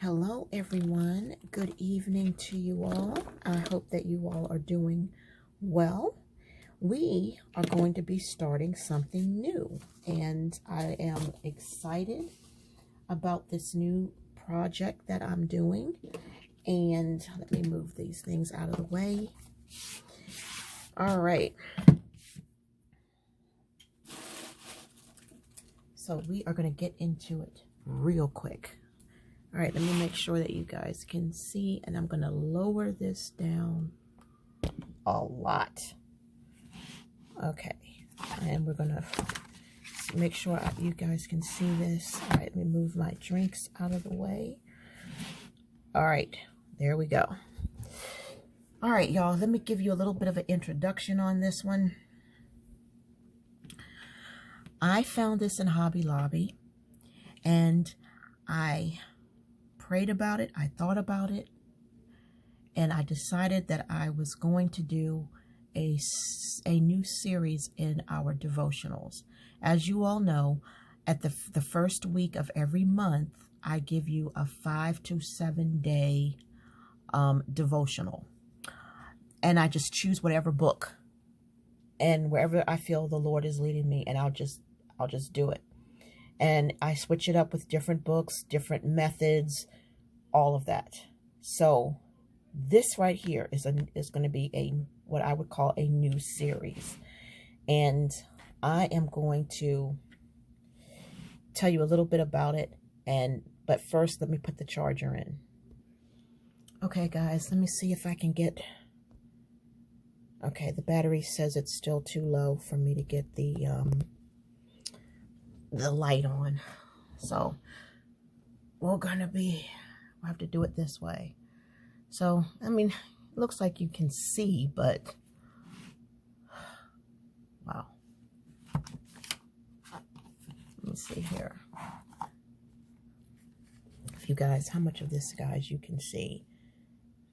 Hello everyone, good evening to you all. I hope that you all are doing well. We are going to be starting something new, and I am excited about this new project that I'm doing. And let me move these things out of the way. All right, so we are going to get into it real quick. All right, let me make sure that you guys can see, and I'm going to lower this down a lot. Okay, and we're going to make sure you guys can see this. All right, let me move my drinks out of the way. All right, there we go. All right, y'all, let me give you a little bit of an introduction on this one. I found this in Hobby Lobby, and I prayed about it, I thought about it, and I decided that I was going to do a new series in our devotionals. As you all know, at the first week of every month, I give you a 5 to 7 day devotional, and I just choose whatever book and wherever I feel the Lord is leading me, and I'll just do it. And I switch it up with different books, different methods, all of that. So this right here is going to be what I would call a new series. And I am going to tell you a little bit about it. But first, let me put the charger in. Okay, guys, let me see if I can get... Okay, the battery says it's still too low for me to get the light on. So we'll have to do it this way. So, I mean, it looks like you can see, but wow. Let me see here. If you guys, how much of this, guys, you can see.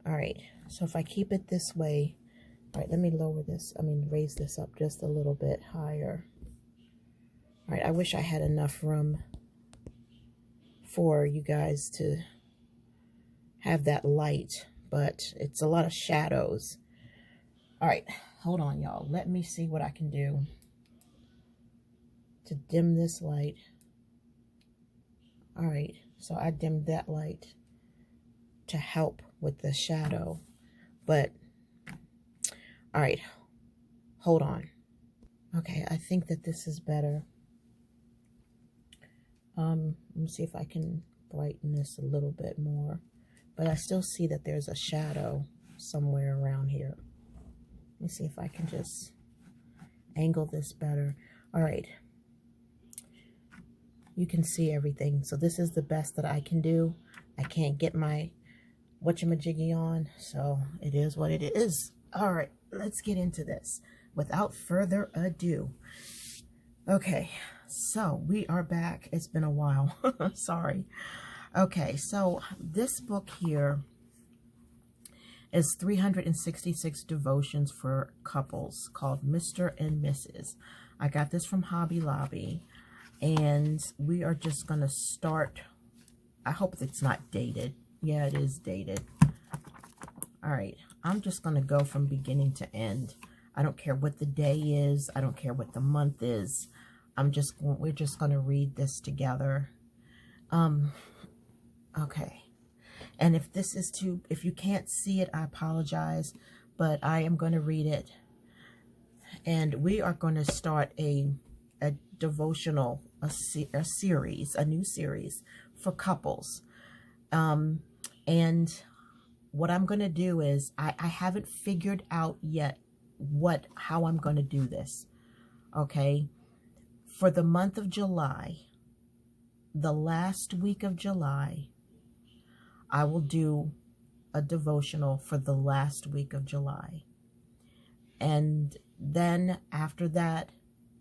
All right, so if I keep it this way, all right, let me raise this up just a little bit higher. All right, I wish I had enough room for you guys to have that light, but it's a lot of shadows. All right, hold on, y'all. Let me see what I can do to dim this light. All right, so I dimmed that light to help with the shadow, but all right, hold on. Okay, I think that this is better. Let me see if I can brighten this a little bit more, but I still see that there's a shadow somewhere around here. Let me see if I can just angle this better. All right, you can see everything. So this is the best that I can do. I can't get my whatchamajiggy on, so it is what it is. All right, let's get into this without further ado. Okay, so we are back. It's been a while. Sorry. Okay, so this book here is 366 devotions for couples, called Mr. and Mrs. I got this from Hobby Lobby, and we are just going to start. I hope it's not dated. Yeah, it is dated. All right, I'm just going to go from beginning to end. I don't care what the day is. I don't care what the month is. We're just going to read this together. Okay. And if you can't see it, I apologize, but I am going to read it. And we are going to start a devotional, a series, a new series for couples. And what I'm going to do is, I haven't figured out yet how I'm going to do this. Okay. For the month of July, the last week of July, I will do a devotional for the last week of July. And then after that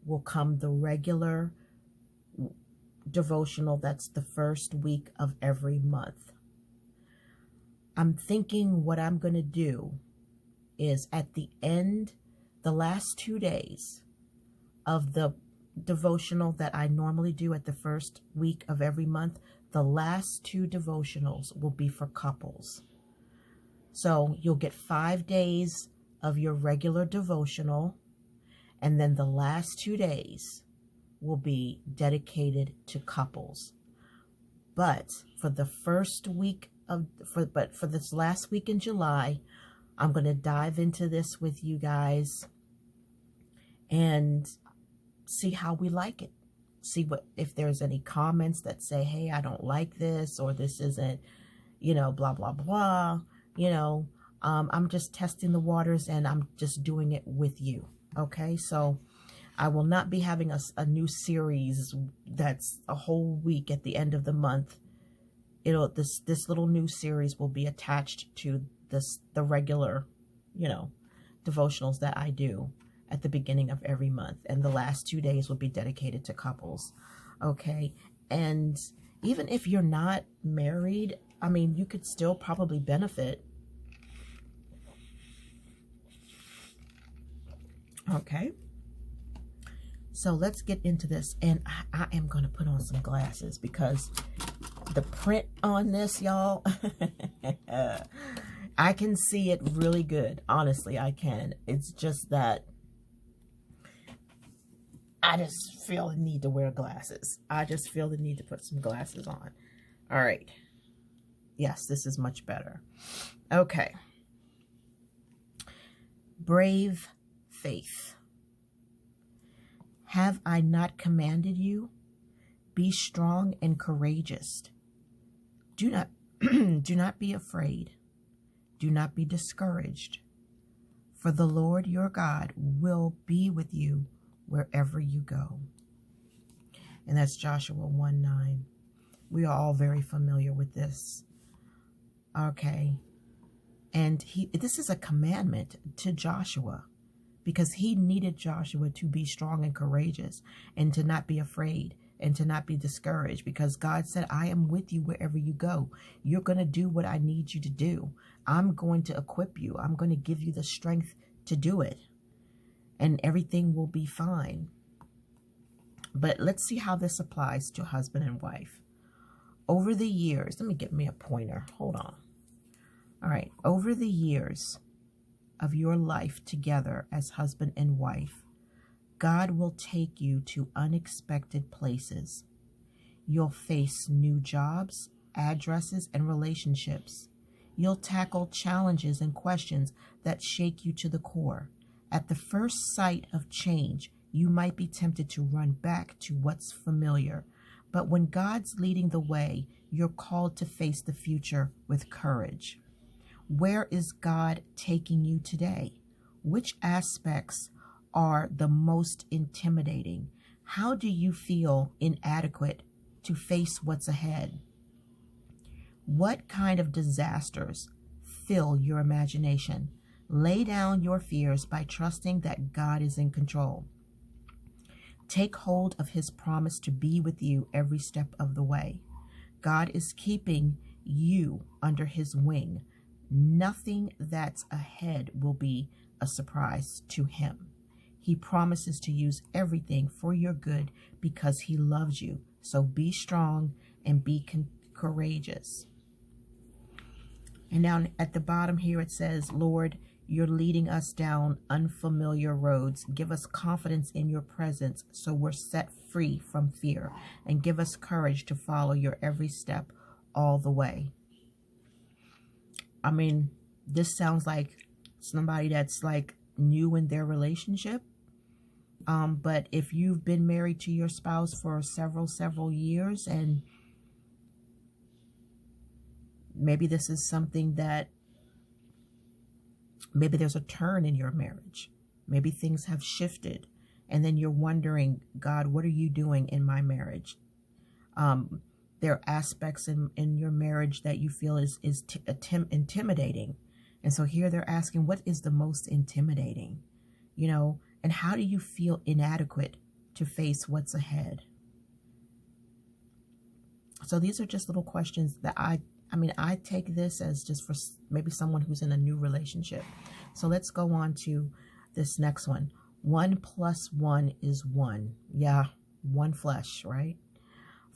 will come the regular devotional. That's the first week of every month. I'm thinking what I'm going to do is at the end, the last 2 days of the devotional that I normally do at the first week of every month, The last 2 devotionals will be for couples. So you'll get 5 days of your regular devotional, and then the last 2 days will be dedicated to couples. But for the first week for this last week in July, I'm going to dive into this with you guys and see how we like it. See if there's any comments that say, hey, I don't like this, or this isn't, blah, blah, blah. I'm just testing the waters, and I'm just doing it with you. Okay, so I will not be having a new series that's a whole week at the end of the month. This little new series will be attached to the regular, devotionals that I do at the beginning of every month, and the last 2 days will be dedicated to couples. Okay, and even if you're not married, I mean, you could still probably benefit. Okay, so let's get into this, and I am going to put on some glasses because the print on this, y'all, I can see it really good. Honestly, I can. It's just that I just feel the need to wear glasses. I just feel the need to put some glasses on. All right. Yes, this is much better. Okay. Brave faith. Have I not commanded you? Be strong and courageous. Do not be afraid. Do not be discouraged. For the Lord your God will be with you wherever you go. And that's Joshua 1:9. We are all very familiar with this. Okay. And this is a commandment to Joshua, because he needed Joshua to be strong and courageous and to not be afraid and to not be discouraged, because God said, I am with you wherever you go. You're going to do what I need you to do. I'm going to equip you. I'm going to give you the strength to do it, and everything will be fine. But let's see how this applies to husband and wife. Over the years, let me get me a pointer. Hold on. All right. Over the years of your life together as husband and wife, God will take you to unexpected places. You'll face new jobs, addresses, and relationships. You'll tackle challenges and questions that shake you to the core. At the first sight of change, you might be tempted to run back to what's familiar. But when God's leading the way, you're called to face the future with courage. Where is God taking you today? Which aspects are the most intimidating? How do you feel inadequate to face what's ahead? What kind of disasters fill your imagination? Lay down your fears by trusting that God is in control. Take hold of his promise to be with you every step of the way. God is keeping you under his wing. Nothing that's ahead will be a surprise to him. He promises to use everything for your good because he loves you. So be strong and be courageous. And down at the bottom here it says, Lord, you're leading us down unfamiliar roads. Give us confidence in your presence so we're set free from fear. And give us courage to follow your every step all the way. I mean, this sounds like somebody that's like new in their relationship. But if you've been married to your spouse for several years, and maybe this is something that, maybe there's a turn in your marriage. Maybe things have shifted, and then you're wondering, God, what are you doing in my marriage? There are aspects in your marriage that you feel is intimidating. And so here they're asking, what is the most intimidating? And how do you feel inadequate to face what's ahead? So these are just little questions that I take this as just for maybe someone who's in a new relationship. So let's go on to this next one. 1 + 1 is 1. Yeah, one flesh, right?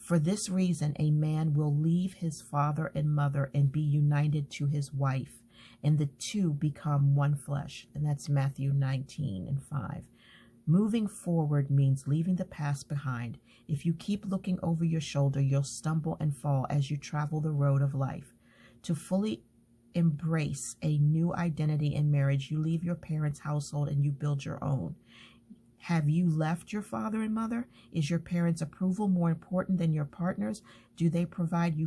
For this reason, a man will leave his father and mother and be united to his wife, and the two become one flesh. And that's Matthew 19:5. Moving forward means leaving the past behind. If you keep looking over your shoulder, you'll stumble and fall as you travel the road of life. To fully embrace a new identity in marriage, you leave your parents' household and you build your own. Have you left your father and mother? Is your parents' approval more important than your partner's? Do they provide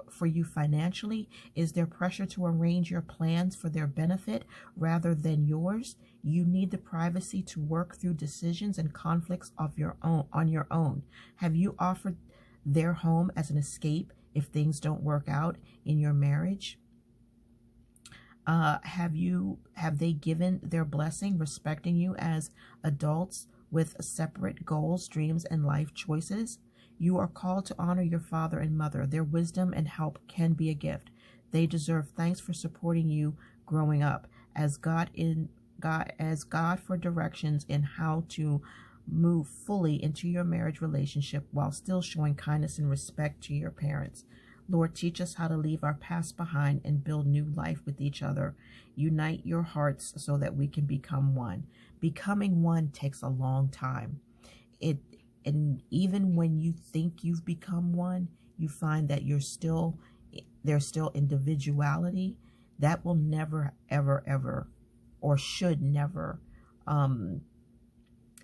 for you financially? Is there pressure to arrange your plans for their benefit rather than yours? You need the privacy to work through decisions and conflicts of your own on your own. Have you offered their home as an escape if things don't work out in your marriage? Have they given their blessing, respecting you as adults with separate goals, dreams, and life choices? You are called to honor your father and mother. Their wisdom and help can be a gift. They deserve thanks for supporting you growing up. Ask God for directions in how to move fully into your marriage relationship while still showing kindness and respect to your parents. Lord, teach us how to leave our past behind and build new life with each other. Unite your hearts so that we can become one. Becoming one takes a long time. And even when you think you've become one, you find that there's still individuality that will never, ever, ever, or should never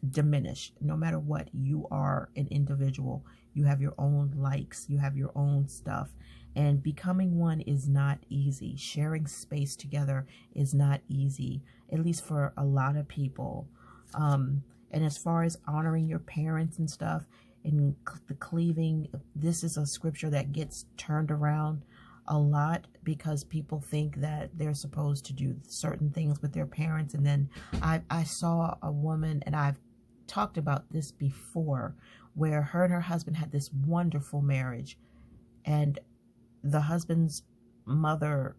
diminish. No matter what, you are an individual. You have your own likes, you have your own stuff, and becoming one is not easy. Sharing space together is not easy, at least for a lot of people. And as far as honoring your parents and stuff, and the cleaving, this is a scripture that gets turned around a lot because people think that they're supposed to do certain things with their parents. And then I saw a woman, and I've talked about this before, where her and her husband had this wonderful marriage, and the husband's mother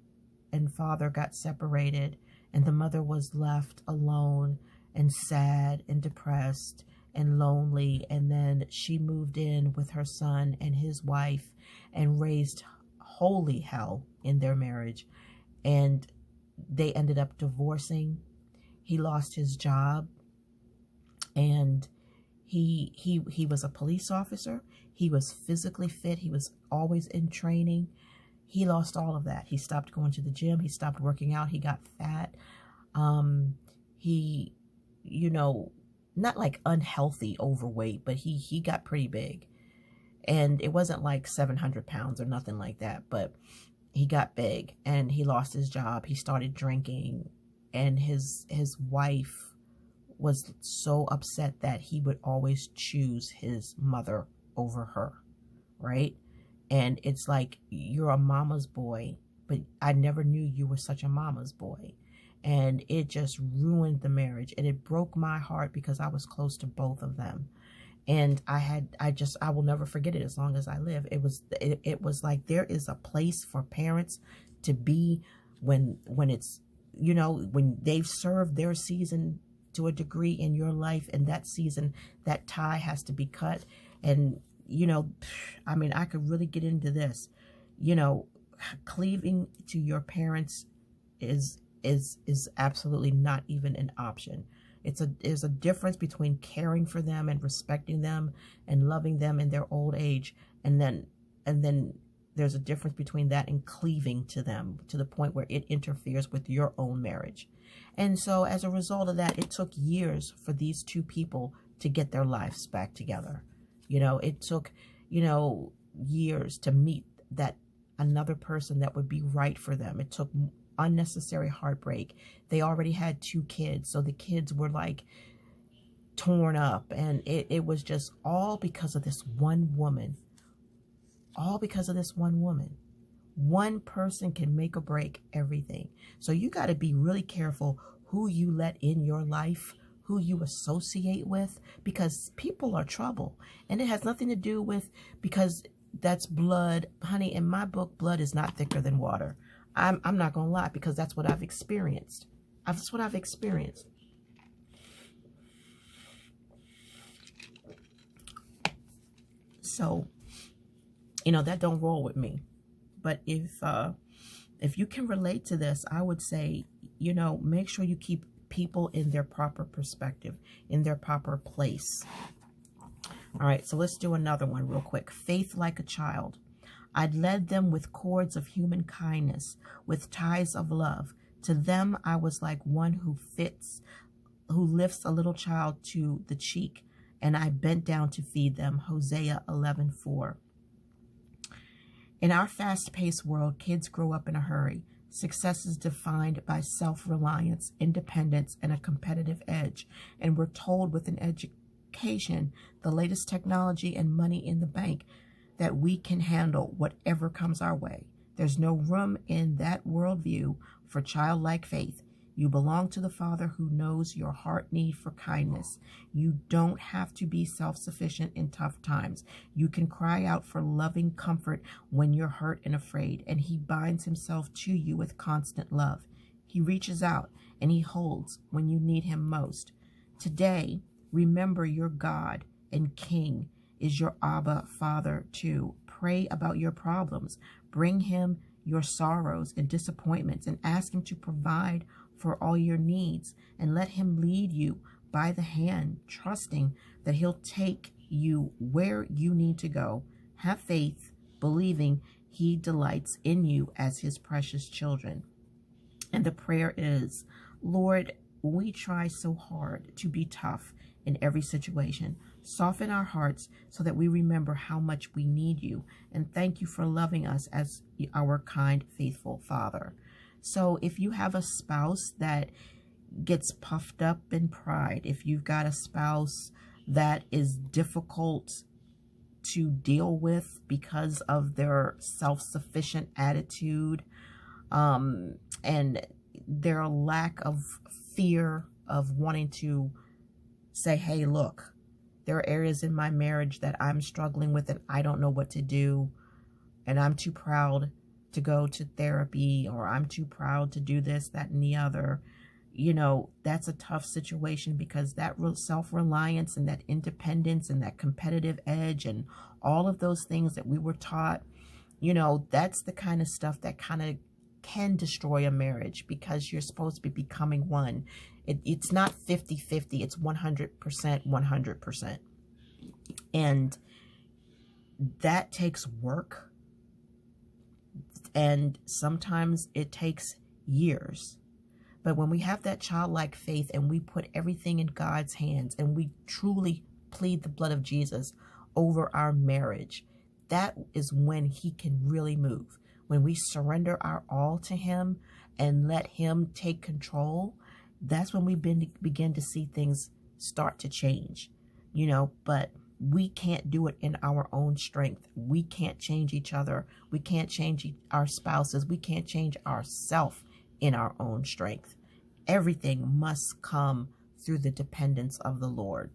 and father got separated, and the mother was left alone and sad and depressed and lonely. And then she moved in with her son and his wife and raised holy hell in their marriage, and they ended up divorcing. He lost his job, and he was a police officer. He was physically fit. He was always in training. He lost all of that. He stopped going to the gym. He stopped working out. He got fat. He, not like unhealthy overweight, but he got pretty big. And it wasn't like 700 pounds or nothing like that, but he got big, and he lost his job. He started drinking, and his wife was so upset that he would always choose his mother over her, right? And it's like, you're a mama's boy, but I never knew you were such a mama's boy. And it just ruined the marriage, and it broke my heart because I was close to both of them. And I will never forget it as long as I live. It was like, there is a place for parents to be when it's, when they've served their season to a degree in your life, and that season, that tie has to be cut. And I could really get into this. Cleaving to your parents is absolutely not even an option. There's a difference between caring for them and respecting them and loving them in their old age, and then there's a difference between that and cleaving to them to the point where it interferes with your own marriage. And so as a result of that, it took years for these two people to get their lives back together. It took, years to meet that another person that would be right for them. It took unnecessary heartbreak. They already had 2 kids, so the kids were like torn up, and it was just all because of this one woman. All because of this one woman. One person can make or break everything. So you got to be really careful who you let in your life, who you associate with, because people are trouble. And it has nothing to do with, because that's blood. Honey, in my book, blood is not thicker than water. I'm not going to lie, because that's what I've experienced. That's what I've experienced. So that don't roll with me. But if you can relate to this, I would say, make sure you keep people in their proper perspective, in their proper place. All right, so let's do another one real quick. Faith like a child. I'd led them with cords of human kindness, with ties of love. To them, I was like one who lifts a little child to the cheek, and I bent down to feed them. Hosea 11:4. In our fast-paced world, kids grow up in a hurry. Success is defined by self-reliance, independence, and a competitive edge. And we're told with an education, the latest technology, and money in the bank that we can handle whatever comes our way. There's no room in that worldview for childlike faith. You belong to the Father who knows your heart need for kindness. You don't have to be self-sufficient in tough times. You can cry out for loving comfort when you're hurt and afraid, and He binds Himself to you with constant love. He reaches out and He holds when you need Him most. Today, remember your God and King is your Abba Father too. Pray about your problems. Bring Him your sorrows and disappointments and ask Him to provide for all your needs, and let Him lead you by the hand, trusting that He'll take you where you need to go. Have faith, believing He delights in you as His precious children. And the prayer is, Lord, we try so hard to be tough in every situation. Soften our hearts so that we remember how much we need you, and thank you for loving us as our kind, faithful Father. So if you have a spouse that gets puffed up in pride, if you've got a spouse that is difficult to deal with because of their self-sufficient attitude, and their lack of fear of wanting to say, hey, look, there are areas in my marriage that I'm struggling with and I don't know what to do, and I'm too proud to go to therapy, or I'm too proud to do this, that, and the other. That's a tough situation, because that self-reliance and that independence and that competitive edge and all of those things that we were taught, that's the kind of stuff that kind of can destroy a marriage, because you're supposed to be becoming one. It's not 50-50, it's 100%, 100%. And that takes work. And sometimes it takes years. But when we have that childlike faith and we put everything in God's hands and we truly plead the blood of Jesus over our marriage, that is when He can really move. When we surrender our all to Him and let Him take control, that's when we begin to see things start to change. But we can't do it in our own strength. We can't change each other. We can't change our spouses. We can't change ourselves in our own strength. Everything must come through the dependence of the Lord.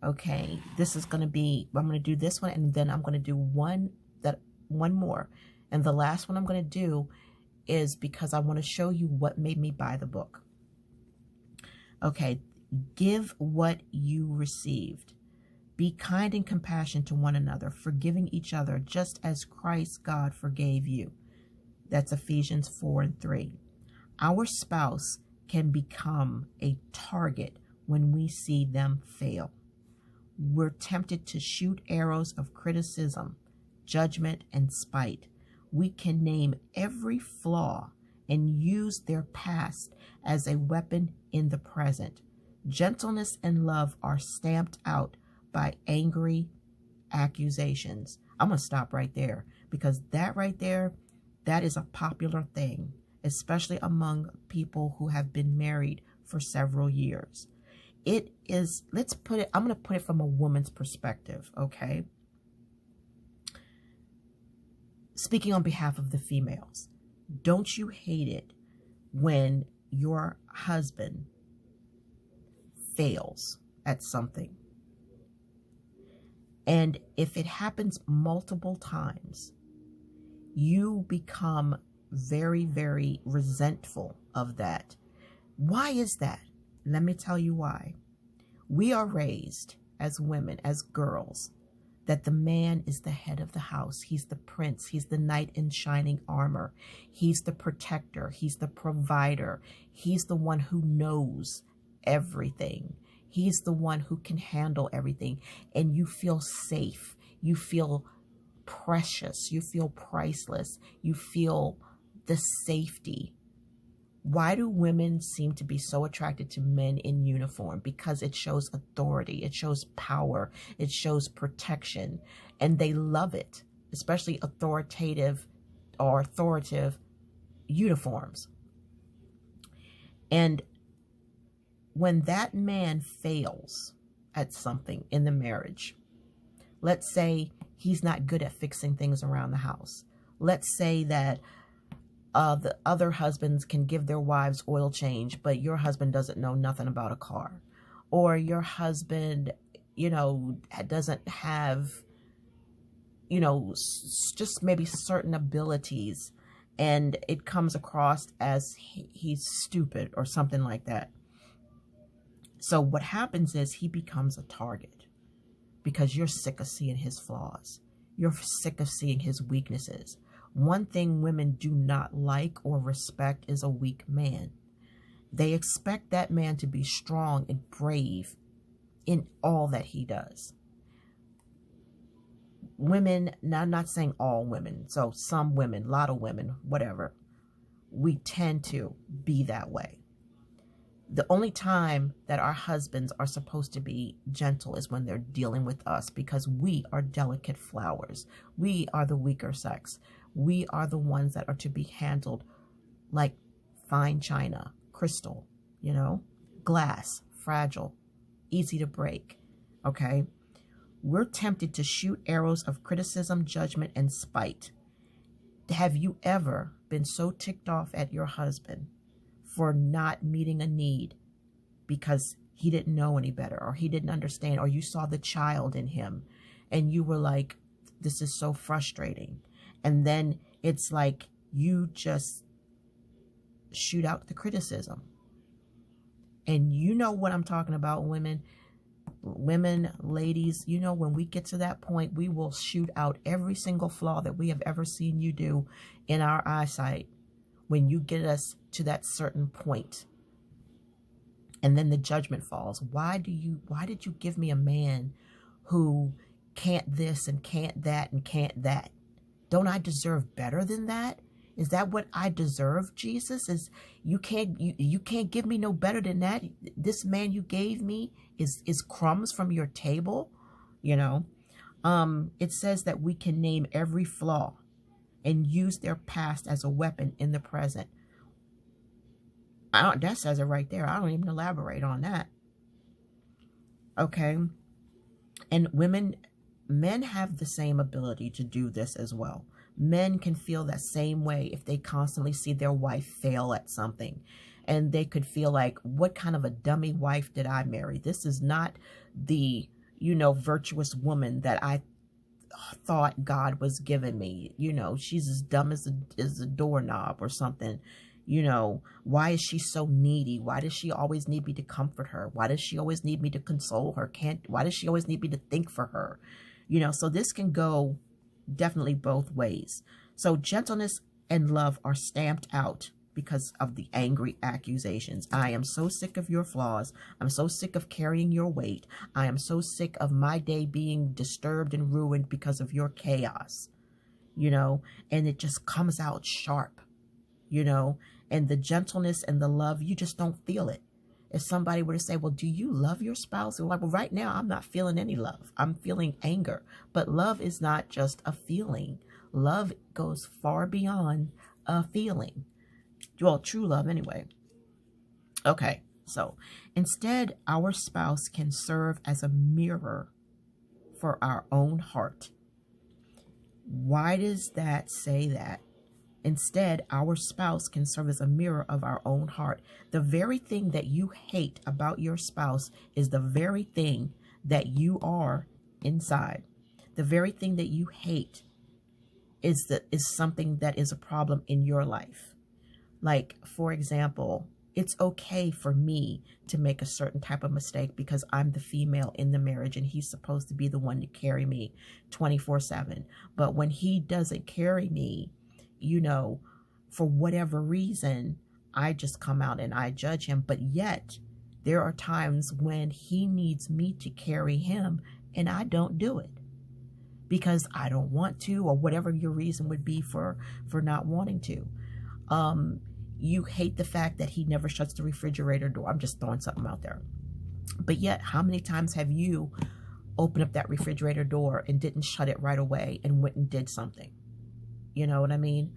Okay, this is going to be, I'm going to do this one, and then I'm going to do one more. And the last one I'm going to do is because I want to show you what made me buy the book. Okay, give what you received. Be kind and compassionate to one another, forgiving each other, just as Christ God forgave you. That's Ephesians 4:3. Our spouse can become a target when we see them fail. We're tempted to shoot arrows of criticism, judgment, and spite. We can name every flaw and use their past as a weapon in the present. Gentleness and love are stamped out by angry accusations. I'm going to stop right there, because that right there, that is a popular thing, especially among people who have been married for several years. It is, I'm going to put it from a woman's perspective, okay? Speaking on behalf of the females, don't you hate it when your husband fails at something? And if it happens multiple times, you become very, very resentful of that. Why is that? Let me tell you why. We are raised as women, as girls, that the man is the head of the house. He's the prince. He's the knight in shining armor. He's the protector. He's the provider. He's the one who knows everything. He's the one who can handle everything. And you feel safe. You feel precious. You feel priceless. You feel the safety. Why do women seem to be so attracted to men in uniform? Because it shows authority, it shows power, it shows protection, and they love it, especially authoritative uniforms. And when that man fails at something in the marriage, let's say he's not good at fixing things around the house. Let's say that the other husbands can give their wives oil change, but your husband doesn't know nothing about a car. Or your husband, doesn't have, just maybe certain abilities, and it comes across as he's stupid or something like that. So what happens is he becomes a target because you're sick of seeing his flaws. You're sick of seeing his weaknesses. One thing women do not like or respect is a weak man. They expect that man to be strong and brave in all that he does. Women, now I'm not saying all women, so some women, a lot of women, whatever, we tend to be that way. The only time that our husbands are supposed to be gentle is when they're dealing with us, because we are delicate flowers. We are the weaker sex. We are the ones that are to be handled like fine china, crystal, glass, fragile, easy to break, okay? We're tempted to shoot arrows of criticism, judgment, and spite. Have you ever been so ticked off at your husband for not meeting a need because he didn't know any better, or he didn't understand, or you saw the child in him and you were like, this is so frustrating? And then it's like you just shoot out the criticism. And you know what I'm talking about, women, ladies, when we get to that point, we will shoot out every single flaw that we have ever seen you do in our eyesight when you get us to that certain point. And then the judgment falls. Why did you give me a man who can't this and can't that and can't that? Don't I deserve better than that? Is that what I deserve, Jesus? Is you can't give me no better than that? This man you gave me is crumbs from your table, It says that we can name every flaw and use their past as a weapon in the present. That says it right there. I don't even elaborate on that. Okay. And men have the same ability to do this as well. Men can feel that same way if they constantly see their wife fail at something. And they could feel like, what kind of a dummy wife did I marry? This is not the, virtuous woman that I thought God was giving me. She's as dumb as a doorknob or something. Why is she so needy? Why does she always need me to comfort her? Why does she always need me to console her? Why does she always need me to think for her? So this can go definitely both ways. So gentleness and love are stamped out because of the angry accusations. I am so sick of your flaws. I'm so sick of carrying your weight. I am so sick of my day being disturbed and ruined because of your chaos, and it just comes out sharp, and the gentleness and the love, you just don't feel it. If somebody were to say, well, do you love your spouse? And like, well, right now I'm not feeling any love. I'm feeling anger. But love is not just a feeling. Love goes far beyond a feeling. Well, true love anyway. Okay, so instead, our spouse can serve as a mirror for our own heart. Why does that say that? Instead, our spouse can serve as a mirror of our own heart. The very thing that you hate about your spouse is the very thing that you are inside. The very thing that you hate is something that is a problem in your life. Like, for example, It's okay for me to make a certain type of mistake because I'm the female in the marriage and he's supposed to be the one to carry me 24/7. But when he doesn't carry me, for whatever reason, I just come out and I judge him. But yet there are times when he needs me to carry him and I don't do it because I don't want to, or whatever your reason would be for not wanting to. You hate the fact that he never shuts the refrigerator door. I'm just throwing something out there. But yet, how many times have you opened up that refrigerator door and didn't shut it right away and went and did something? You know what I mean?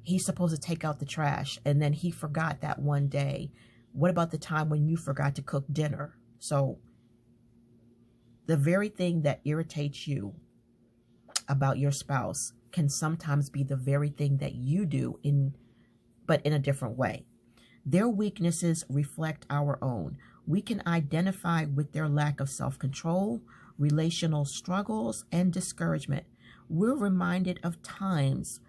He's supposed to take out the trash and then he forgot that one day. What about the time when you forgot to cook dinner? So the very thing that irritates you about your spouse can sometimes be the very thing that you do but in a different way. Their weaknesses reflect our own. We can identify with their lack of self-control, relational struggles, and discouragement. We're reminded of times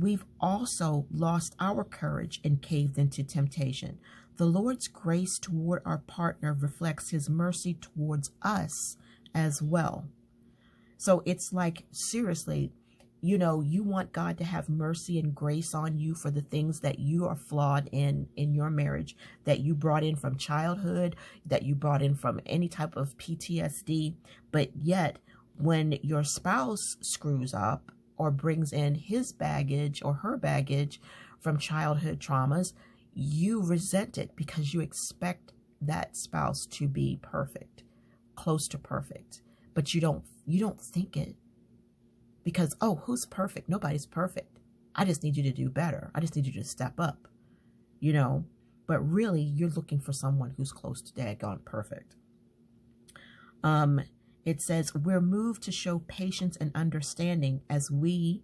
we've also lost our courage and caved into temptation. The Lord's grace toward our partner reflects his mercy towards us as well. So it's like, seriously, you want God to have mercy and grace on you for the things that you are flawed in your marriage, that you brought in from childhood, that you brought in from any type of PTSD. But yet, when your spouse screws up or brings in his baggage or her baggage from childhood traumas, you resent it because you expect that spouse to be perfect, close to perfect. But you don't think it. Because, who's perfect? Nobody's perfect. I just need you to do better. I just need you to step up, But really, you're looking for someone who's close to daggone perfect. It says, we're moved to show patience and understanding as we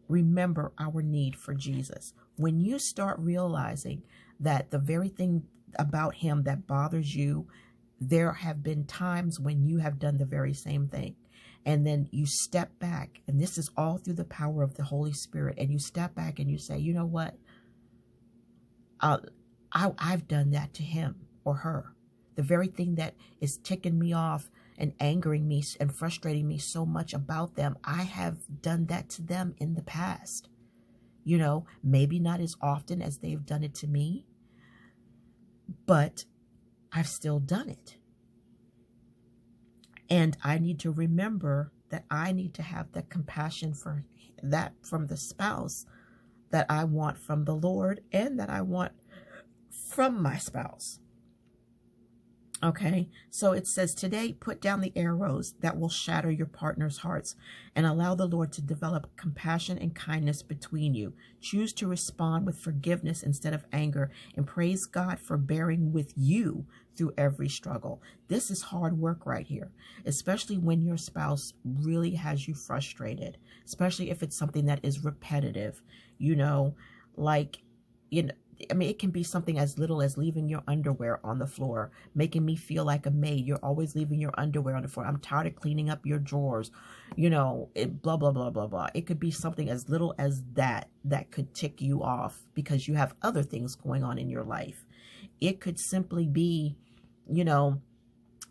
remember our need for Jesus. When you start realizing that the very thing about him that bothers you, there have been times when you have done the very same thing. And then you step back, and this is all through the power of the Holy Spirit. And you step back and you say, you know what? I've done that to him or her. The very thing that is ticking me off and angering me and frustrating me so much about them, I have done that to them in the past. Maybe not as often as they've done it to me, but I've still done it. And I need to remember that I need to have the compassion for that from the spouse that I want from the Lord and that I want from my spouse. Okay, so it says today, put down the arrows that will shatter your partner's hearts and allow the Lord to develop compassion and kindness between you. Choose to respond with forgiveness instead of anger and praise God for bearing with you through every struggle. This is hard work right here, especially when your spouse really has you frustrated, especially if it's something that is repetitive, it can be something as little as leaving your underwear on the floor, making me feel like a maid. You're always leaving your underwear on the floor. I'm tired of cleaning up your drawers, blah, blah, blah, blah, blah. It could be something as little as that could tick you off because you have other things going on in your life. It could simply be, you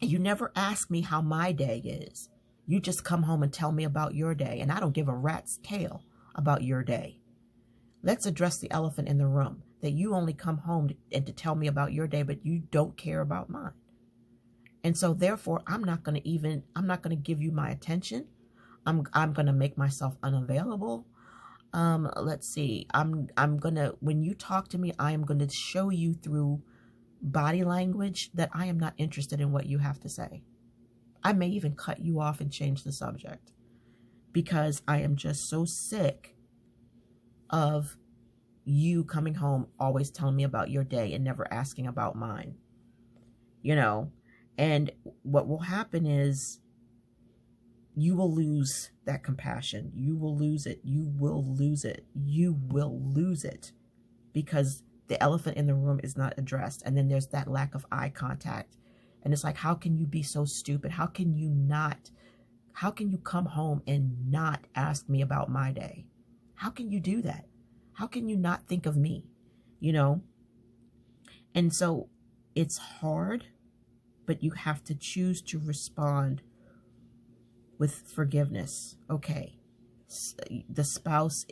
never ask me how my day is. You just come home and tell me about your day, and I don't give a rat's tail about your day. Let's address the elephant in the room, that you only come home to tell me about your day, but you don't care about mine. And so therefore, I'm not going to give you my attention. I'm going to make myself unavailable. Let's see. When you talk to me, I am going to show you through body language that I am not interested in what you have to say. I may even cut you off and change the subject because I am just so sick of you coming home always telling me about your day and never asking about mine. And what will happen is you will lose that compassion. You will lose it. You will lose it. You will lose it because the elephant in the room is not addressed. And then there's that lack of eye contact. And it's like, how can you be so stupid? How can you come home and not ask me about my day? How can you do that? How can you not think of me? You know? And so it's hard, but you have to choose to respond with forgiveness. Okay, the spouse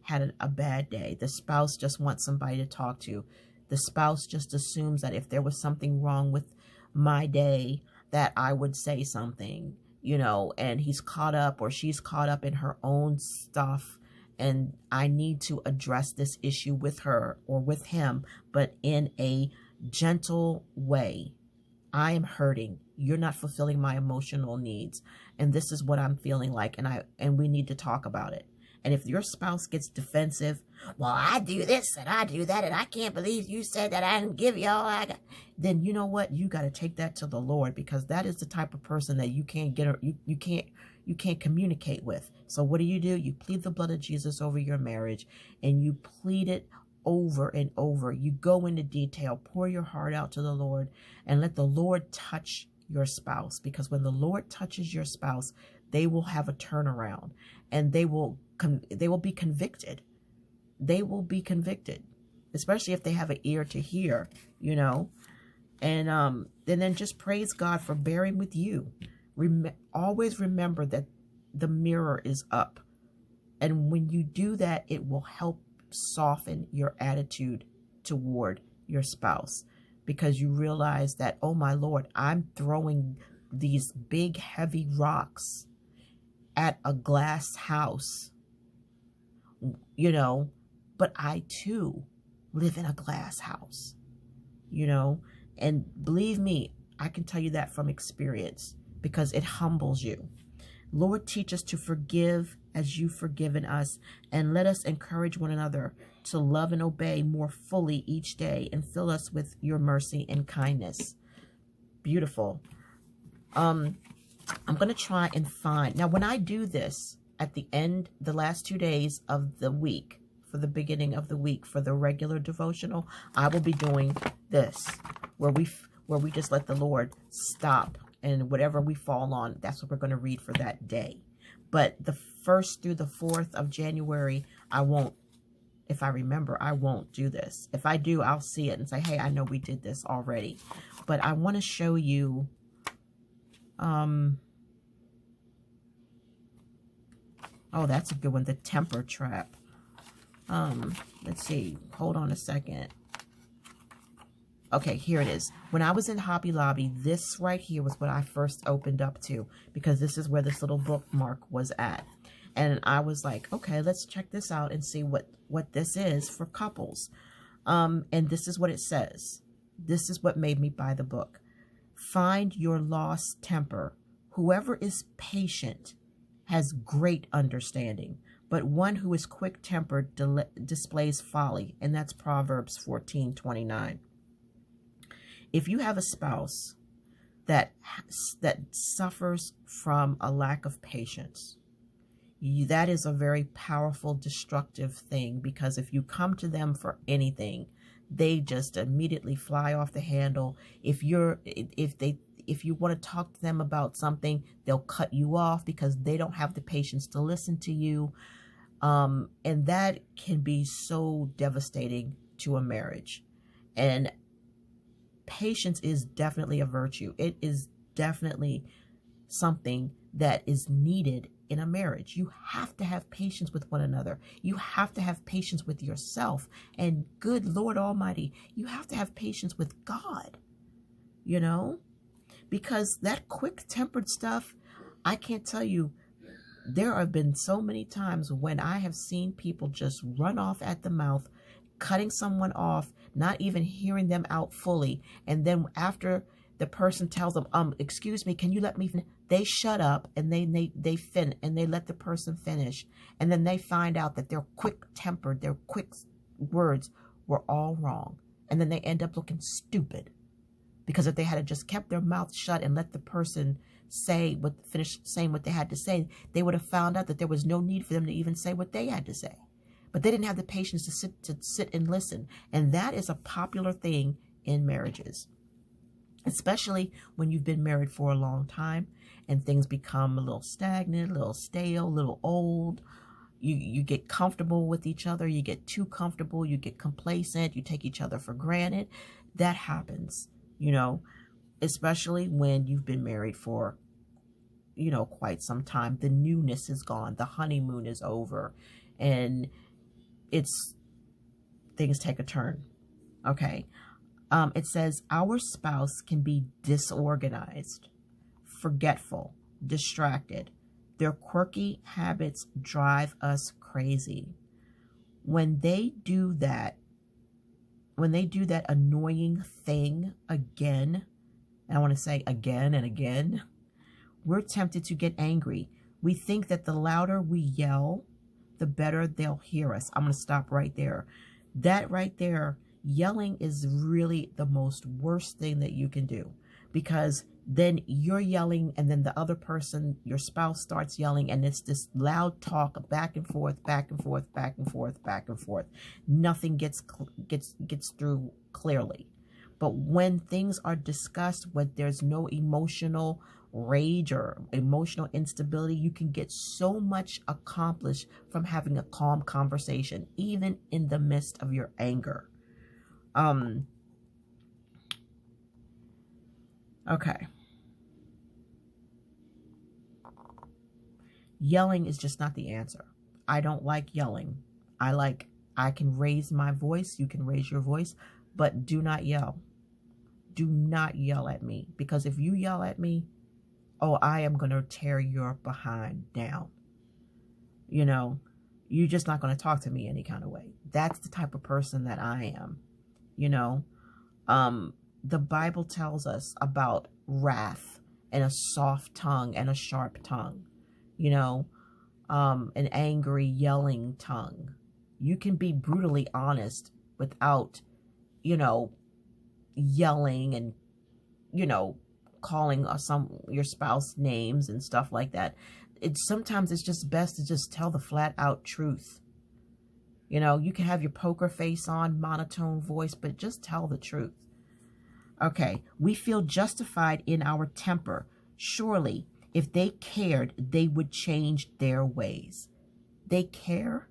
had a bad day. The spouse just wants somebody to talk to. The spouse just assumes that if there was something wrong with my day, that I would say something, you know, and he's caught up or she's caught up in her own stuff. And I need to address this issue with her or with him, but in a gentle way. I am hurting. You're not fulfilling my emotional needs. And this is what I'm feeling like. And we need to talk about it. And if your spouse gets defensive, well, I do this and I do that, and I can't believe you said that I didn't give you all I got, then you know what? You got to take that to the Lord, because that is the type of person that you can't get, you can't communicate with. So what do? You plead the blood of Jesus over your marriage, and you plead it over and over. You go into detail, pour your heart out to the Lord, and let the Lord touch your spouse, because when the Lord touches your spouse, they will have a turnaround, and they will be convicted. They will be convicted, especially if they have an ear to hear, you know. And then just praise God for bearing with you. Always remember that the mirror is up, and when you do that, it will help soften your attitude toward your spouse, because you realize that, oh my Lord, I'm throwing these big heavy rocks at a glass house, you know, but I too live in a glass house, you know. And believe me, I can tell you that from experience, because it humbles you. Lord, teach us to forgive as you've forgiven us, and let us encourage one another to love and obey more fully each day, and fill us with your mercy and kindness. Beautiful. I'm going to try and find, now when I do this at the end, the last 2 days of the week, for the beginning of the week, for the regular devotional, I will be doing this, where we just let the Lord stop, and whatever we fall on, that's what we're going to read for that day. But the 1st through the 4th of January, I won't, if I remember, I won't do this. If I do, I'll see it and say, hey, I know we did this already. But I want to show you, oh, that's a good one, the temper trap. Let's see, hold on a second. Okay, here it is. When I was in Hobby Lobby, this right here was what I first opened up to, because this is where this little bookmark was at. And I was like, okay, let's check this out and see what this is for couples. And this is what it says. This is what made me buy the book. Find your lost temper. Whoever is patient has great understanding, but one who is quick-tempered displays folly. And that's Proverbs 14:29. If you have a spouse that suffers from a lack of patience, that is a very powerful, destructive thing, because if you come to them for anything, they just immediately fly off the handle. If you want to talk to them about something, they'll cut you off because they don't have the patience to listen to you. And that can be so devastating to a marriage. And patience is definitely a virtue. It is definitely something that is needed in a marriage. You have to have patience with one another. You have to have patience with yourself. And good Lord Almighty, you have to have patience with God, you know, because that quick-tempered stuff, I can't tell you, there have been so many times when I have seen people just run off at the mouth, cutting someone off, not even hearing them out fully. And then after the person tells them, excuse me, can you let me finish? They shut up and they let the person finish. And then they find out that their quick-tempered, their quick words were all wrong. And then they end up looking stupid. Because if they had just kept their mouth shut and let the person finish saying what they had to say, they would have found out that there was no need for them to even say what they had to say. But they didn't have the patience to sit and listen. And that is a popular thing in marriages, especially when you've been married for a long time and things become a little stagnant, a little stale, a little old. You get comfortable with each other. You get too comfortable. You get complacent. You take each other for granted. That happens, especially when you've been married for, quite some time. The newness is gone. The honeymoon is over. And things take a turn. Okay. It says our spouse can be disorganized, forgetful, distracted. Their quirky habits drive us crazy. When they do that annoying thing again, and I want to say again and again, we're tempted to get angry. We think that the louder we yell, the better they'll hear us. I'm going to stop right there. That right there, yelling is really the most worst thing that you can do, because then you're yelling and then the other person, your spouse, starts yelling, and it's this loud talk back and forth, back and forth, back and forth, back and forth. Nothing gets through clearly. But when things are discussed, when there's no emotional rage or emotional instability, you can get so much accomplished from having a calm conversation, even in the midst of your anger. Okay. Yelling is just not the answer. I don't like yelling. I can raise my voice. You can raise your voice, but do not yell. Do not yell at me, because if you yell at me, I am going to tear your behind down. You're just not going to talk to me any kind of way. That's the type of person that I am. The Bible tells us about wrath and a soft tongue and a sharp tongue, an angry, yelling tongue. You can be brutally honest without, yelling and, calling your spouse names and stuff like that. Sometimes it's just best to just tell the flat out truth. You can have your poker face on, monotone voice, but just tell the truth. Okay, we feel justified in our temper. Surely, if they cared, they would change their ways. They care,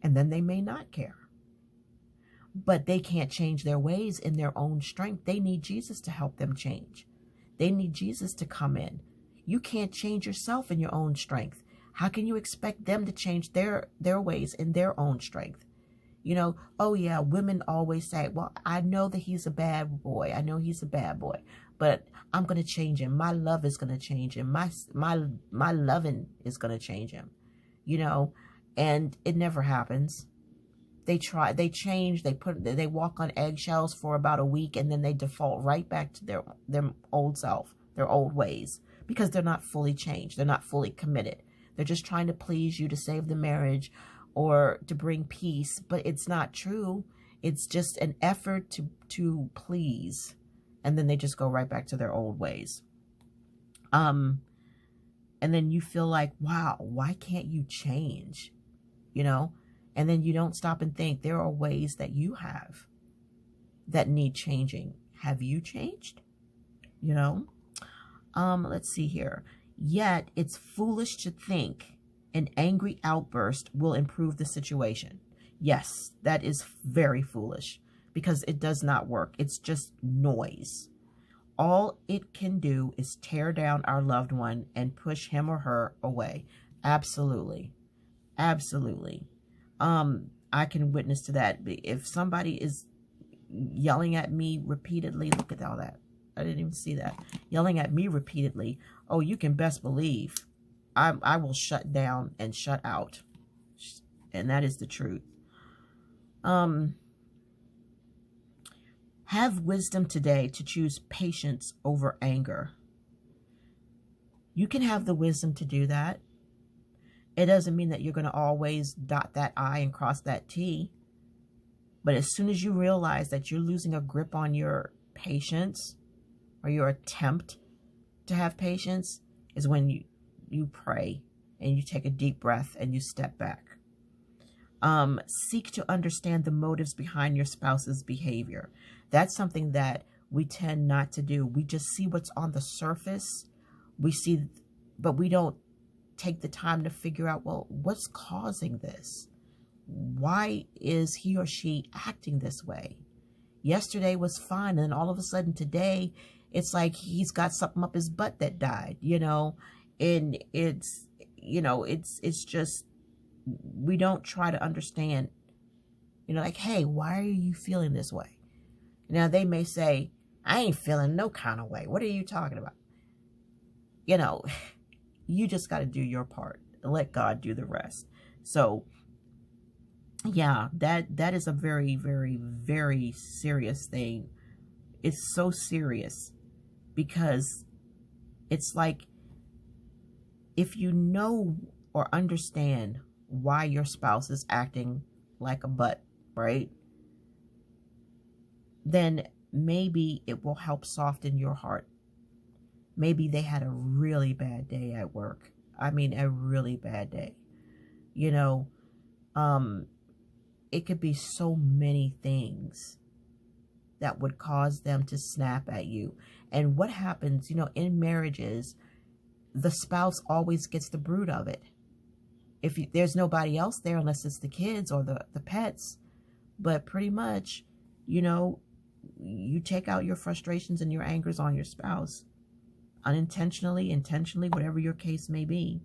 and then they may not care. But they can't change their ways in their own strength. They need Jesus to help them change. They need Jesus to come in. You can't change yourself in your own strength. How can you expect them to change their ways in their own strength? Oh yeah, women always say, well, I know that he's a bad boy. I know he's a bad boy, but I'm going to change him. My love is going to change him. My loving is going to change him, and it never happens. They try, they change, they walk on eggshells for about a week, and then they default right back to their old self, their old ways, because they're not fully changed. They're not fully committed. They're just trying to please you to save the marriage or to bring peace, but it's not true. It's just an effort to please, and then they just go right back to their old ways. And then you feel like, wow, why can't you change? And then you don't stop and think there are ways that you have that need changing. Have you changed? Let's see here. Yet it's foolish to think an angry outburst will improve the situation. Yes, that is very foolish, because it does not work. It's just noise. All it can do is tear down our loved one and push him or her away. Absolutely. Absolutely. I can witness to that. If somebody is yelling at me repeatedly, look at all that. I didn't even see that. Yelling at me repeatedly. Oh, you can best believe I will shut down and shut out. And that is the truth. Have wisdom today to choose patience over anger. You can have the wisdom to do that. It doesn't mean that you're going to always dot that I and cross that T. But as soon as you realize that you're losing a grip on your patience, or your attempt to have patience, is when you pray and you take a deep breath and you step back. Seek to understand the motives behind your spouse's behavior. That's something that we tend not to do. We just see what's on the surface. We see, but we don't take the time to figure out, well, what's causing this? Why is he or she acting this way? Yesterday was fine, and all of a sudden today, it's like he's got something up his butt that died, and it's just, we don't try to understand, like, hey, why are you feeling this way? Now, they may say, I ain't feeling no kind of way. What are you talking about? You just got to do your part and let God do the rest. So, yeah, that is a very, very, very serious thing. It's so serious because it's like, if you know or understand why your spouse is acting like a butt, right? Then maybe it will help soften your heart. Maybe they had a really bad day at work. I mean, a really bad day. It could be so many things that would cause them to snap at you. And what happens, in marriages, the spouse always gets the brunt of it. There's nobody else there unless it's the kids or the pets. But pretty much, you take out your frustrations and your angers on your spouse. Unintentionally, intentionally, whatever your case may be.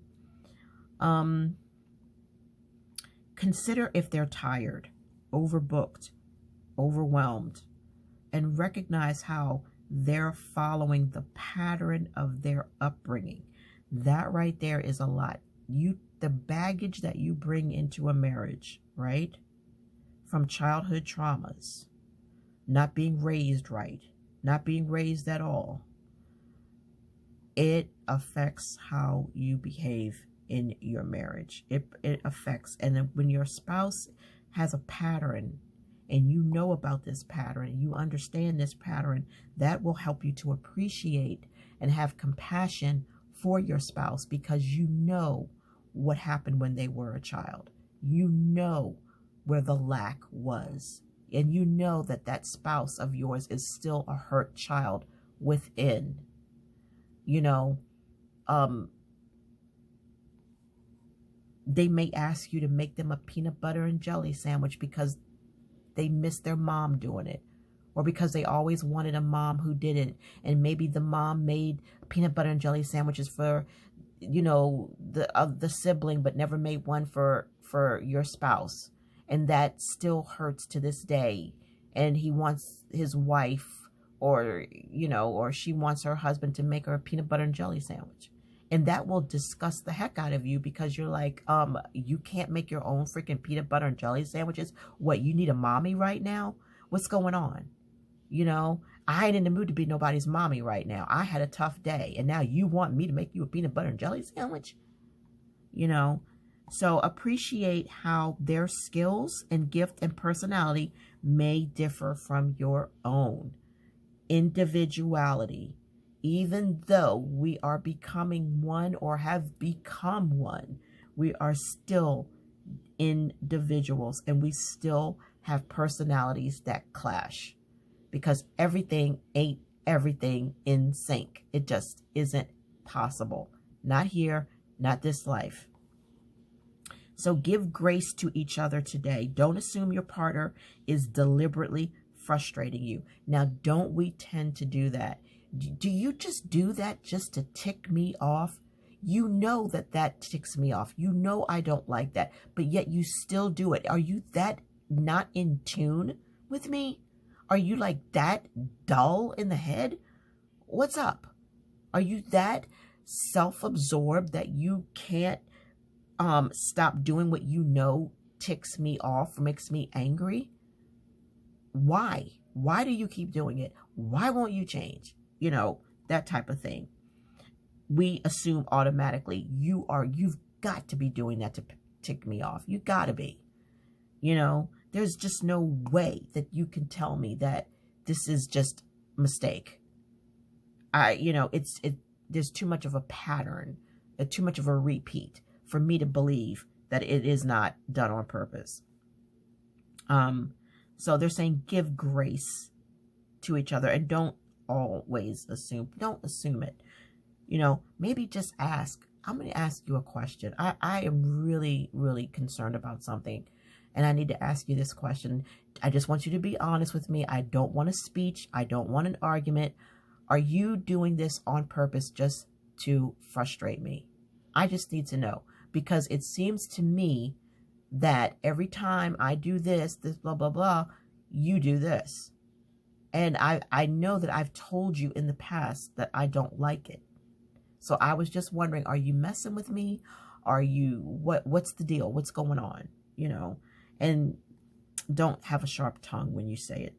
Consider if they're tired, overbooked, overwhelmed, and recognize how they're following the pattern of their upbringing. That right there is a lot. The baggage that you bring into a marriage, right? From childhood traumas, not being raised right, not being raised at all. It affects how you behave in your marriage. It affects. And then when your spouse has a pattern and you know about this pattern and you understand this pattern, that will help you to appreciate and have compassion for your spouse, because you know what happened when they were a child. You know where the lack was. And you know that spouse of yours is still a hurt child within. They may ask you to make them a peanut butter and jelly sandwich because they miss their mom doing it, or because they always wanted a mom who did it. And maybe the mom made peanut butter and jelly sandwiches for, the sibling, but never made one for your spouse. And that still hurts to this day. And he wants his wife, or she wants her husband to make her a peanut butter and jelly sandwich. And that will disgust the heck out of you, because you're like, you can't make your own freaking peanut butter and jelly sandwiches? What, you need a mommy right now? What's going on? I ain't in the mood to be nobody's mommy right now. I had a tough day, and now you want me to make you a peanut butter and jelly sandwich? So appreciate how their skills and gift and personality may differ from your own. Individuality. Even though we are becoming one or have become one, we are still individuals, and we still have personalities that clash, because everything ain't everything in sync. It just isn't possible. Not here, not this life. So give grace to each other today. Don't assume your partner is deliberately frustrating you. Now, don't we tend to do that? Do you just do that just to tick me off? You know that ticks me off. You know I don't like that, but yet you still do it. Are you that not in tune with me? Are you like that dull in the head? What's up? Are you that self-absorbed that you can't stop doing what you know ticks me off, makes me angry? Why? Why do you keep doing it? Why won't you change? That type of thing. We assume automatically you've got to be doing that to tick me off. You got to be. There's just no way that you can tell me that this is just a mistake. There's too much of a pattern, too much of a repeat for me to believe that it is not done on purpose. So they're saying give grace to each other, and don't always assume. Don't assume it. Maybe just ask, I'm going to ask you a question. I am really, really concerned about something, and I need to ask you this question. I just want you to be honest with me. I don't want a speech. I don't want an argument. Are you doing this on purpose just to frustrate me? I just need to know, because it seems to me that every time I do this blah, blah, blah, you do this. And I know that I've told you in the past that I don't like it. So I was just wondering, are you messing with me? Are you, what's the deal? What's going on? You know, and don't have a sharp tongue when you say it.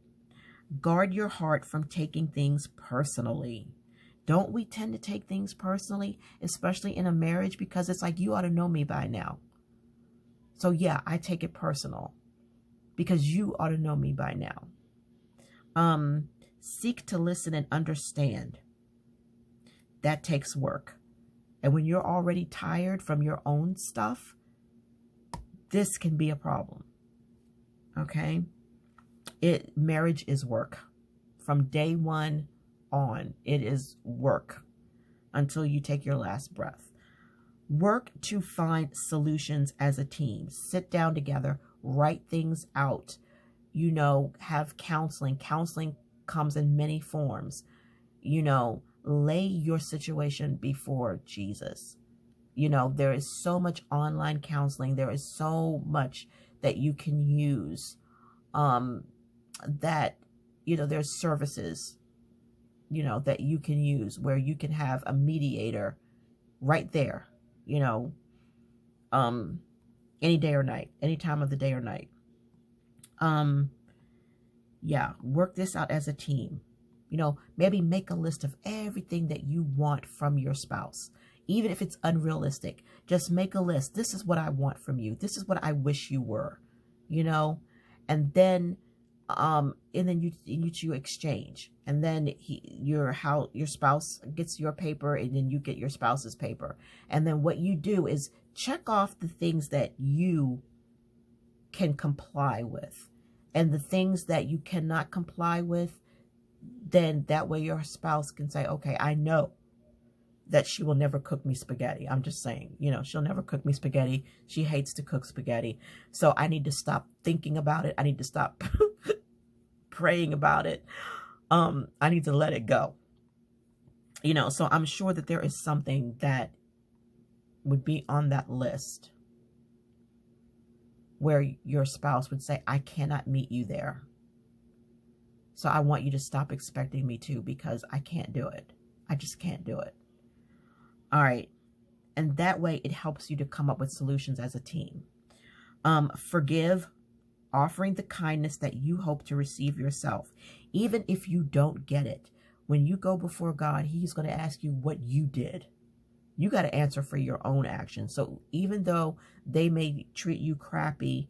Guard your heart from taking things personally. Don't we tend to take things personally, especially in a marriage? Because it's like, you ought to know me by now. So yeah, I take it personal because you ought to know me by now. Seek to listen and understand. That takes work. And when you're already tired from your own stuff, this can be a problem. Okay? Marriage is work. From day one on, it is work until you take your last breath. Work to find solutions as a team. Sit down together, write things out. You know, have counseling. Counseling comes in many forms. You know, lay your situation before Jesus. You know, there is so much online counseling. There is so much that you can use. That, you know, there's services, you know, that you can use where you can have a mediator right there, you know, any day or night, any time of the day or night. Yeah, work this out as a team. You know, maybe make a list of everything that you want from your spouse. Even if it's unrealistic, just make a list. This is what I want from you. This is what I wish you were, you know, and then you exchange, and then your spouse gets your paper, and then you get your spouse's paper. And then what you do is check off the things that you can comply with, and the things that you cannot comply with, then that way your spouse can say, okay, I know that she will never cook me spaghetti. I'm just saying, you know, she'll never cook me spaghetti. She hates to cook spaghetti. So I need to stop thinking about it. I need to stop praying about it. I need to let it go. You know, so I'm sure that there is something that would be on that list where your spouse would say, I cannot meet you there. So I want you to stop expecting me to, because I can't do it. I just can't do it. All right. And that way it helps you to come up with solutions as a team. Forgive, offering the kindness that you hope to receive yourself. Even if you don't get it, when you go before God, he's going to ask you what you did. You got to answer for your own actions. So even though they may treat you crappy,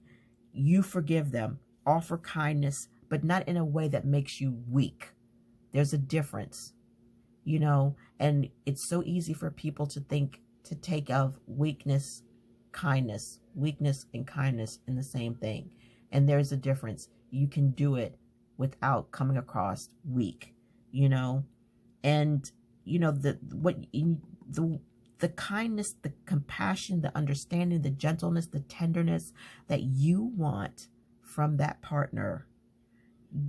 you forgive them, offer kindness, but not in a way that makes you weak. There's a difference, you know, and it's so easy for people to take of weakness, kindness, weakness and kindness in the same thing. And there's a difference. You can do it without coming across weak, you know, and you know, the kindness, the compassion, the understanding, the gentleness, the tenderness that you want from that partner,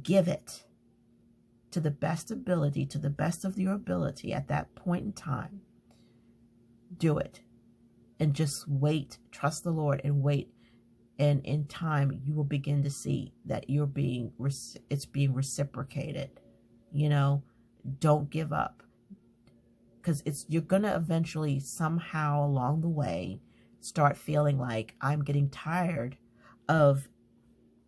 give it to the best ability, to the best of your ability at that point in time. Do it. And just wait, trust the Lord and wait. And in time, you will begin to see that it's being reciprocated. You know, don't give up. Because you're going to eventually somehow along the way start feeling like, I'm getting tired of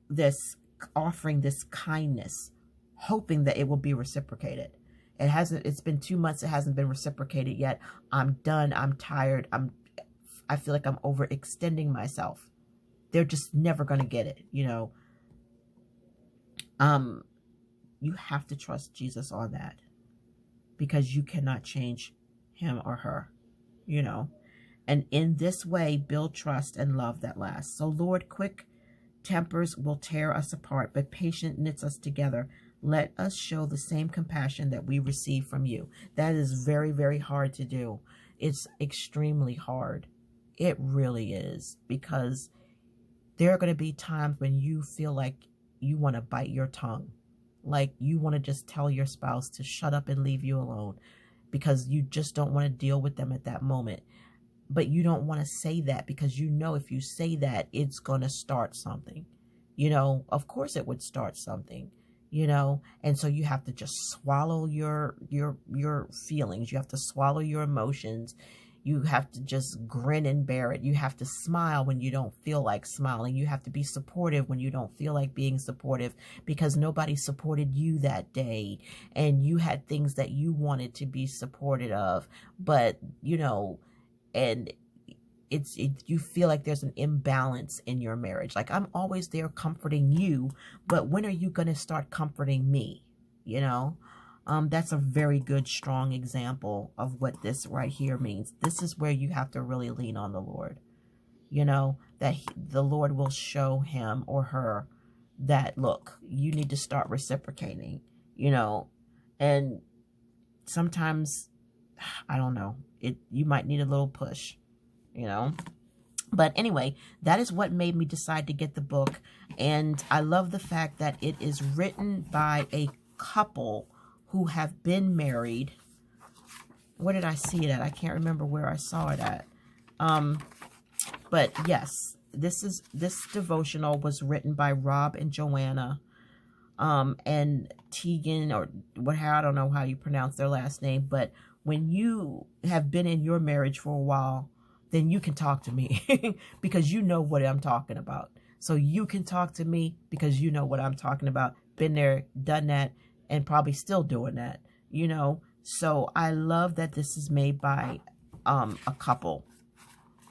this, offering this kindness, hoping that it will be reciprocated. It's been 2 months. It hasn't been reciprocated yet. I'm done. I'm tired. I feel like I'm overextending myself. They're just never going to get it, you know. You have to trust Jesus on that, because you cannot change him or her, you know. And in this way, build trust and love that lasts. So Lord, quick tempers will tear us apart, but patience knits us together. Let us show the same compassion that we receive from you. That is very, very hard to do. It's extremely hard. It really is, because there are going to be times when you feel like you want to bite your tongue. Like you want to just tell your spouse to shut up and leave you alone, because you just don't want to deal with them at that moment. But you don't want to say that, because you know if you say that, it's going to start something. You know, of course it would start something, you know, and so you have to just swallow your feelings. You have to swallow your emotions. You have to just grin and bear it. You have to smile when you don't feel like smiling. You have to be supportive when you don't feel like being supportive, because nobody supported you that day, and you had things that you wanted to be supported of, but, you know, and you feel like there's an imbalance in your marriage. Like, I'm always there comforting you, but when are you going to start comforting me? You know, that's a very good, strong example of what this right here means. This is where you have to really lean on the Lord, you know, that the Lord will show him or her that, look, you need to start reciprocating, you know, and sometimes, I don't know, you might need a little push, you know. But anyway, that is what made me decide to get the book. And I love the fact that it is written by a couple who have been married. Where did I see it at? I can't remember where I saw it at. But yes, this devotional was written by Rob and Joanna, and Tegan, or what, I don't know how you pronounce their last name. But when you have been in your marriage for a while, then you can talk to me because you know what I'm talking about. So you can talk to me because you know what I'm talking about. Been there, done that, and probably still doing that, you know. So I love that this is made by a couple.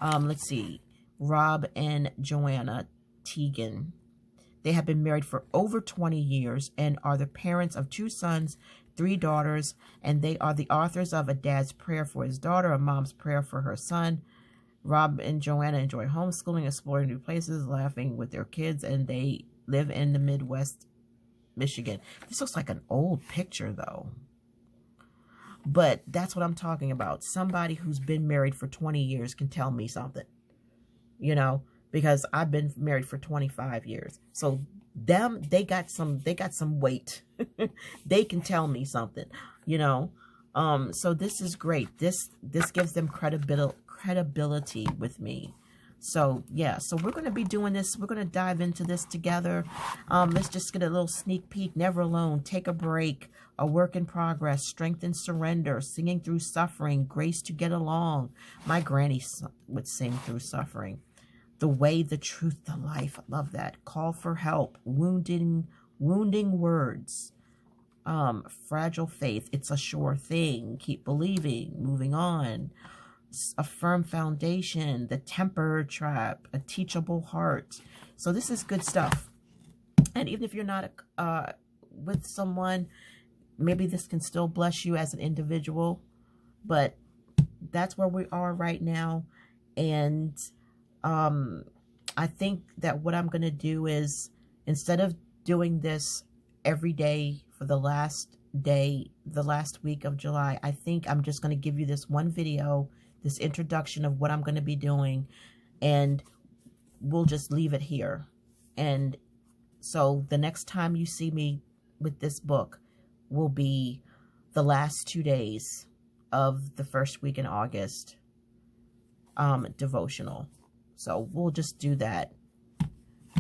Let's see, Rob and Joanna Tegan. They have been married for over 20 years and are the parents of 2 sons, 3 daughters, and they are the authors of A Dad's Prayer for His Daughter, A Mom's Prayer for Her Son. Rob and Joanna enjoy homeschooling, exploring new places, laughing with their kids, and they live in the Midwest, Michigan. This looks like an old picture, though. But that's what I'm talking about. Somebody who's been married for 20 years can tell me something, you know, because I've been married for 25 years. So they got some weight. They can tell me something, you know. So this is great. This gives them credibility with me. So yeah, so we're going to be doing this. We're going to dive into this together. Let's just get a little sneak peek. Never Alone, Take a Break, A Work in Progress, Strength and Surrender, Singing Through Suffering, Grace to Get Along. My granny would sing through suffering. The Way, the Truth, the Life. I love that. Call for Help, Wounding Words, Fragile Faith, It's a Sure Thing, Keep Believing, Moving On, A Firm Foundation, The Temper Trap, A Teachable Heart. So this is good stuff. And even if you're not with someone, maybe this can still bless you as an individual. But that's where we are right now. And I think that what I'm going to do is, instead of doing this every day for the last week of July, I think I'm just going to give you this one video, this introduction of what I'm going to be doing, and we'll just leave it here. And so the next time you see me with this book will be the last 2 days of the first week in August devotional. So we'll just do that.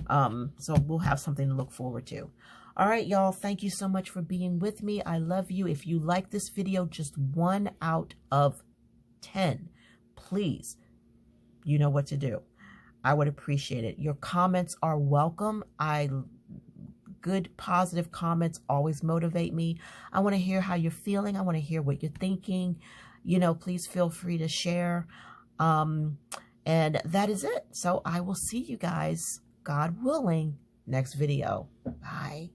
So we'll have something to look forward to. All right, y'all. Thank you so much for being with me. I love you. If you like this video, just 1 out of 10, please, you know what to do. I would appreciate it. Your comments are welcome. Good, positive comments always motivate me. I want to hear how you're feeling. I want to hear what you're thinking. You know, please feel free to share. And that is it. So I will see you guys, God willing, next video. Bye.